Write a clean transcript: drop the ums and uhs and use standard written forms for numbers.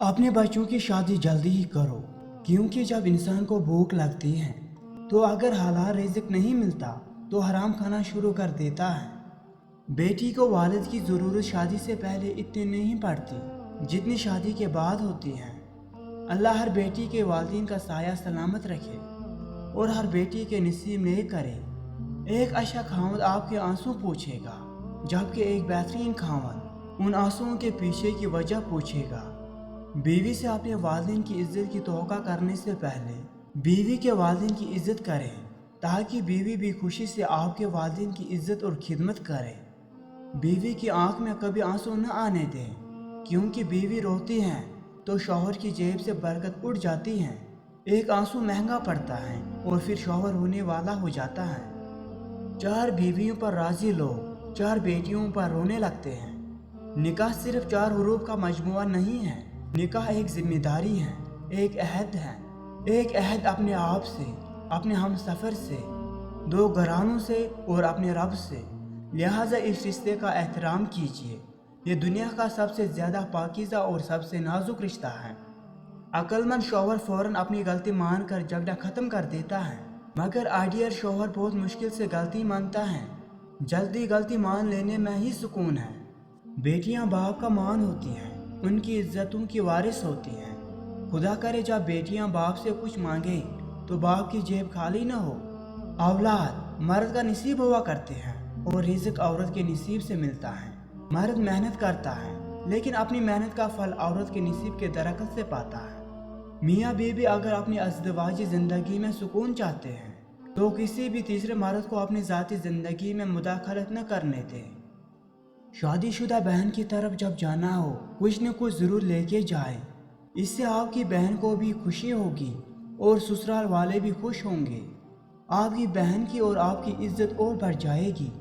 अपने बच्चों की शादी जल्दी ही करो, क्योंकि जब इंसान को भूख लगती है तो अगर हलाल रिज़्क नहीं मिलता तो हराम खाना शुरू कर देता है। बेटी को वालिद की ज़रूरत शादी से पहले इतनी नहीं पड़ती जितनी शादी के बाद होती है। अल्लाह हर बेटी के वालिदैन का साया सलामत रखे और हर बेटी के नसीब नेक करे। एक अच्छा खावंद आपके आंसू पूछेगा, जबकि एक बेहतरीन खावंद उन आंसुओं के पीछे की वजह पूछेगा। बीवी से अपने वालिदैन की इज्जत की तवक्को करने से पहले बीवी के वालिदैन की इज्जत करें, ताकि बीवी भी खुशी से आपके वालिदैन की इज्जत और खिदमत करे। बीवी की आंख में कभी आंसू न आने दें, क्योंकि बीवी रोती है तो शौहर की जेब से बरकत उड़ जाती है। एक आंसू महंगा पड़ता है और फिर शौहर होने वाला हो जाता है। 4 बीवियों पर राजी लोग 4 बेटियों पर रोने लगते हैं। निकाह सिर्फ 4 हुरूफ का मजमुआ नहीं है। निकाह एक जिम्मेदारी है, एक अहद है। एक अहद अपने आप से, अपने हम सफ़र से, 2 घरानों से और अपने रब से। लिहाजा इस रिश्ते का एहतराम कीजिए। ये दुनिया का सबसे ज़्यादा पाकीज़ा और सबसे नाजुक रिश्ता है। अक्लमंद शौहर फ़ौरन अपनी गलती मान कर झगड़ा ख़त्म कर देता है, मगर आइडियल शौहर बहुत मुश्किल से गलती मानता है। जल्दी गलती मान लेने में ही सुकून है। बेटियां बाप का मान होती हैं, उनकी इज्जतों की वारिस होती हैं। खुदा करे जब बेटियां बाप से कुछ मांगे तो बाप की जेब खाली न हो। औलाद मर्द का नसीब हुआ करते हैं और रिज़्क औरत के नसीब से मिलता है। मर्द मेहनत करता है, लेकिन अपनी मेहनत का फल औरत के नसीब के दरख्त से पाता है। मियाँ बीवी अगर अपनी अज़दवाजी ज़िंदगी में सुकून चाहते हैं तो किसी भी तीसरे मर्द को अपनी ज़ाती ज़िंदगी में मुदाखलत न करने दें। शादीशुदा बहन की तरफ जब जाना हो कुछ न कुछ ज़रूर लेके जाए। इससे आपकी बहन को भी खुशी होगी और ससुराल वाले भी खुश होंगे। आपकी बहन की और आपकी इज्जत और बढ़ जाएगी।